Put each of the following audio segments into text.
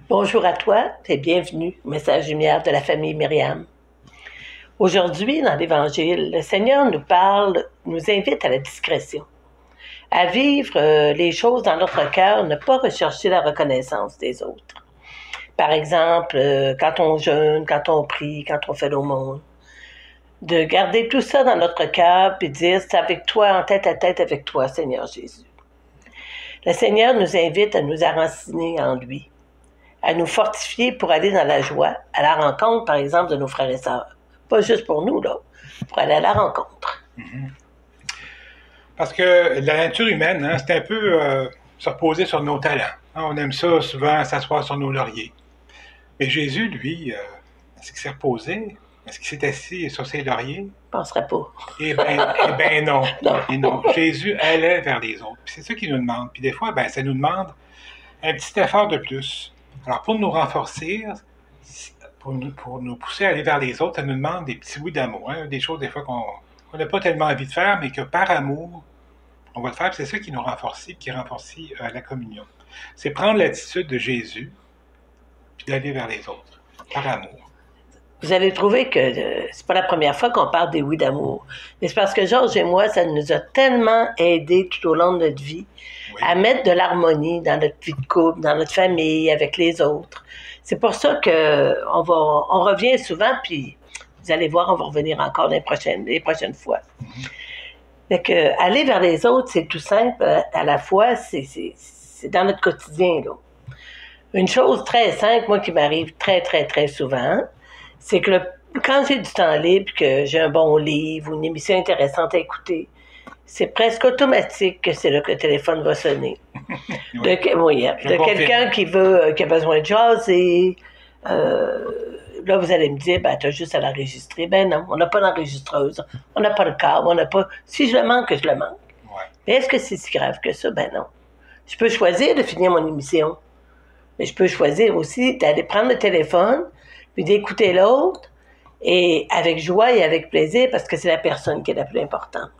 Bonjour à toi et bienvenue au message lumière de la famille Myriam. Aujourd'hui, dans l'Évangile, le Seigneur nous parle, nous invite à la discrétion, à vivre les choses dans notre cœur, ne pas rechercher la reconnaissance des autres. Par exemple, quand on jeûne, quand on prie, quand on fait l'aumône, de garder tout ça dans notre cœur puis dire c'est avec toi, en tête à tête avec toi, Seigneur Jésus. Le Seigneur nous invite à nous enraciner en lui, à nous fortifier pour aller dans la joie, à la rencontre, par exemple, de nos frères et sœurs. Pas juste pour nous, là, pour aller à la rencontre. Parce que la nature humaine, c'est un peu se reposer sur nos talents. On aime ça souvent, s'asseoir sur nos lauriers. Mais Jésus, lui, est-ce qu'il s'est reposé? Est-ce qu'il s'est assis sur ses lauriers? Je ne penserais pas. Eh bien non. Non. Et non. Jésus allait vers les autres. Puis c'est ça qu'il nous demande. Puis des fois, ça nous demande un petit effort de plus. Alors, pour nous renforcer, pour nous pousser à aller vers les autres, ça nous demande des petits bouts d'amour. Des choses, des fois, qu'on n'a pas tellement envie de faire, mais que par amour, on va le faire. C'est ça qui nous renforce, qui renforce la communion. C'est prendre l'attitude de Jésus, puis d'aller vers les autres, par amour. Vous allez trouver que c'est pas la première fois qu'on parle des oui d'amour. Mais c'est parce que Georges et moi, ça nous a tellement aidés tout au long de notre vie à mettre de l'harmonie dans notre vie de couple, dans notre famille, avec les autres. C'est pour ça qu'on revient souvent, puis vous allez voir, on va revenir encore les prochaines fois. Fait que, aller vers les autres, c'est tout simple. À la fois, c'est dans notre quotidien, là. Une chose très simple, moi, qui m'arrive très, très, très souvent, c'est que quand j'ai du temps libre, que j'ai un bon livre ou une émission intéressante à écouter, c'est presque automatique que c'est là que le téléphone va sonner. De quelqu'un qui a besoin de jaser. Là, vous allez me dire, tu as juste à l'enregistrer. Ben non, on n'a pas d'enregistreuse, on n'a pas le câble, on n'a pas... Si je le manque, je le manque. Ouais. Mais est-ce que c'est si grave que ça? Ben non. Je peux choisir de finir mon émission, mais je peux choisir aussi d'aller prendre le téléphone, puis d'écouter l'autre, et avec joie et avec plaisir, parce que c'est la personne qui est la plus importante.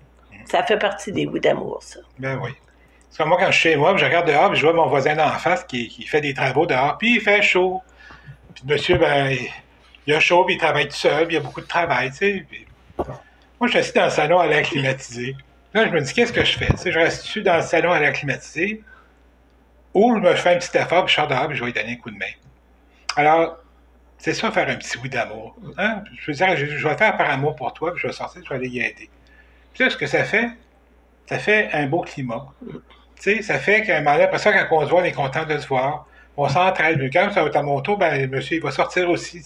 Ça fait partie des oui d'amour, ça. Ben oui. Parce que moi, quand je suis chez moi, je regarde dehors, puis je vois mon voisin d'en face qui fait des travaux dehors, puis il fait chaud. Puis le monsieur, il a chaud, puis il travaille tout seul, puis il y a beaucoup de travail, tu sais. Puis... Moi, je suis assis dans le salon à l'air climatisé. Là, je me dis, qu'est-ce que je fais? Tu sais, je reste dans le salon à l'air climatisé, ou je me fais un petit effort, puis je sors dehors, puis je vais lui donner un coup de main. Alors, c'est ça, faire un petit oui d'amour. Je veux dire, je vais le faire par amour pour toi, puis je vais sortir, je vais aller y aider. Puis là, ce que ça fait un beau climat. Tu sais, ça fait qu'à un moment donné, après ça, quand on se voit, on est content de se voir. On s'entraide. Quand ça va être à mon tour, le monsieur, il va sortir aussi.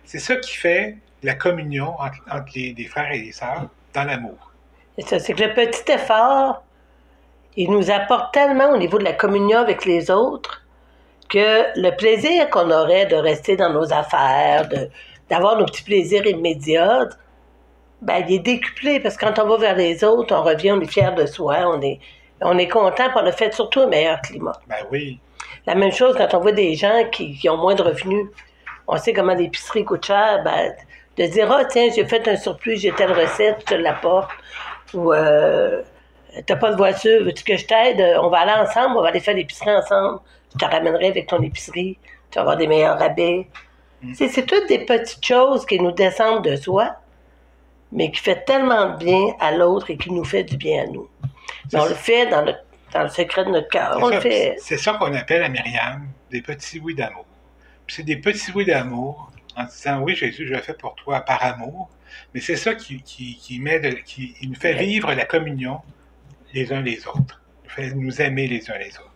C'est ça qui fait la communion entre les frères et les sœurs dans l'amour. C'est ça, c'est que le petit effort, il nous apporte tellement au niveau de la communion avec les autres que le plaisir qu'on aurait de rester dans nos affaires, d'avoir nos petits plaisirs immédiats, il est décuplé parce que quand on va vers les autres, on revient, on est fier de soi, on est content, puis on a fait surtout un meilleur climat. Ben oui. La même chose quand on voit des gens qui ont moins de revenus. On sait comment l'épicerie coûte cher, de dire « tiens, j'ai fait un surplus, j'ai telle recette, je te l'apporte. » Ou « t'as pas de voiture, veux-tu que je t'aide? On va aller ensemble, on va aller faire l'épicerie ensemble. Je te ramènerai avec ton épicerie, tu vas avoir des meilleurs rabais. » C'est toutes des petites choses qui nous descendent de soi, mais qui fait tellement de bien à l'autre et qui nous fait du bien à nous. Mais on le fait dans le secret de notre cœur. On le fait. C'est ça qu'on appelle à Myriam des petits oui d'amour. Puis c'est des petits oui d'amour en disant oui, Jésus, je le fais pour toi par amour. Mais c'est ça qui nous fait vivre la communion les uns les autres. Il fait nous aimer les uns les autres.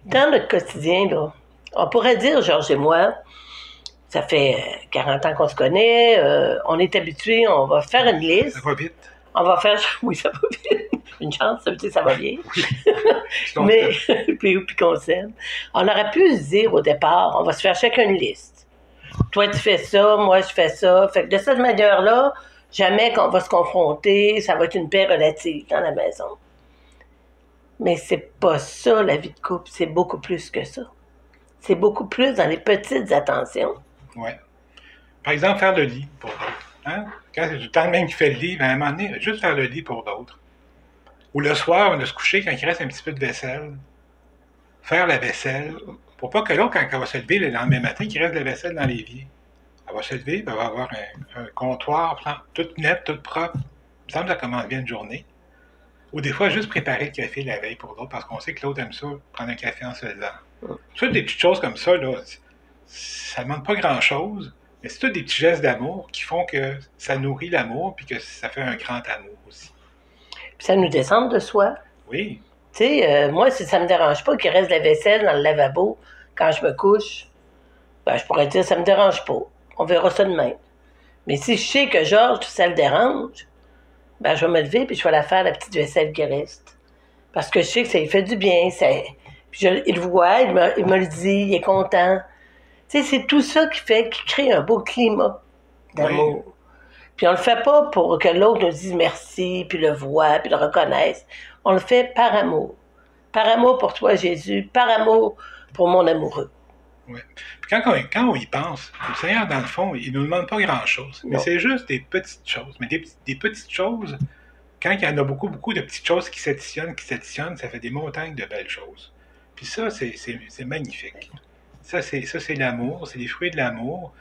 Dans notre quotidien, là, on pourrait dire, Georges et moi, ça fait 40 ans qu'on se connaît, on est habitués, on va faire une liste. Ça va vite. On va faire, oui, ça va vite. Une chance, ça veut dire que ça va bien. Oui. Mais, puis qu'on s'aime. On aurait pu se dire au départ, on va se faire chacun une liste. Toi, tu fais ça, moi, je fais ça. Fait que de cette manière-là, jamais qu'on va se confronter, ça va être une paix relative dans la maison. Mais c'est pas ça, la vie de couple. C'est beaucoup plus que ça. C'est beaucoup plus dans les petites attentions. Oui. Par exemple, faire le lit pour d'autres. Quand c'est tout le temps le même qui fait le lit, à un moment donné, juste faire le lit pour d'autres. Ou le soir, on va se coucher quand il reste un petit peu de vaisselle. Faire la vaisselle pour pas que l'autre, quand elle va se lever le lendemain matin, qu'il reste de la vaisselle dans l'évier. Elle va se lever, elle va avoir un comptoir tout net, tout propre. Il me semble que ça commence bien une journée. Ou des fois, juste préparer le café la veille pour l'autre, parce qu'on sait que l'autre aime ça, prendre un café en se levant. Toutes des petites choses comme ça, là, ça ne demande pas grand-chose, mais c'est tous des petits gestes d'amour qui font que ça nourrit l'amour, puis que ça fait un grand amour aussi. Puis ça nous descend de soi. Oui. Tu sais, moi, si ça me dérange pas qu'il reste de la vaisselle dans le lavabo quand je me couche, ben, je pourrais dire ça me dérange pas. On verra ça demain. Mais si je sais que Georges, ça le dérange, ben, je vais me lever puis je vais la faire, la petite vaisselle qui reste. Parce que je sais que ça lui fait du bien. Il le voit, il me le dit, il est content. Tu sais, c'est tout ça qui crée un beau climat d'amour. Oui. Puis on le fait pas pour que l'autre nous dise merci, puis le voit, puis le reconnaisse. On le fait par amour. Par amour pour toi, Jésus, par amour pour mon amoureux. Oui. Puis quand on y pense, le Seigneur, dans le fond, il ne nous demande pas grand-chose. Mais c'est juste des petites choses. Mais des petites choses, quand il y en a beaucoup, beaucoup de petites choses qui s'additionnent, ça fait des montagnes de belles choses. Puis ça, c'est magnifique. Ça, c'est l'amour, c'est les fruits de l'amour.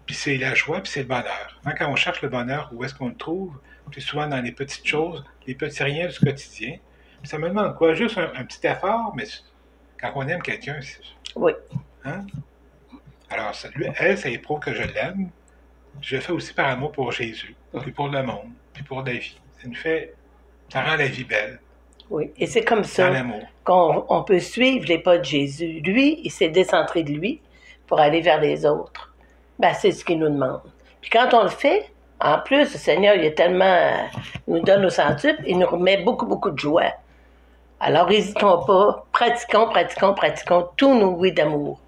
Puis c'est la joie, puis c'est le bonheur. Quand on cherche le bonheur, où est-ce qu'on le trouve? C'est souvent dans les petites choses, les petits riens du quotidien. Puis ça me demande quoi? Juste un petit effort, mais quand on aime quelqu'un, c'est... Oui. Hein? Alors, elle, ça éprouve que je l'aime. Je le fais aussi par amour pour Jésus, puis pour le monde, puis pour la vie. Ça rend la vie belle. Oui, et c'est comme ça qu'on peut suivre les pas de Jésus. Lui, il s'est décentré de lui pour aller vers les autres. Ben, c'est ce qu'il nous demande. Puis quand on le fait, en plus, le Seigneur, il nous donne au centuple, il nous remet beaucoup, beaucoup de joie. Alors, n'hésitons pas, pratiquons tous nos oui d'amour.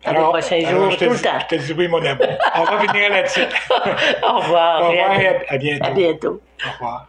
Les prochains jours, tout le temps. Je te dis oui, mon amour. On va venir là-dessus. Au revoir. Au revoir et à bientôt. À bientôt. Au revoir.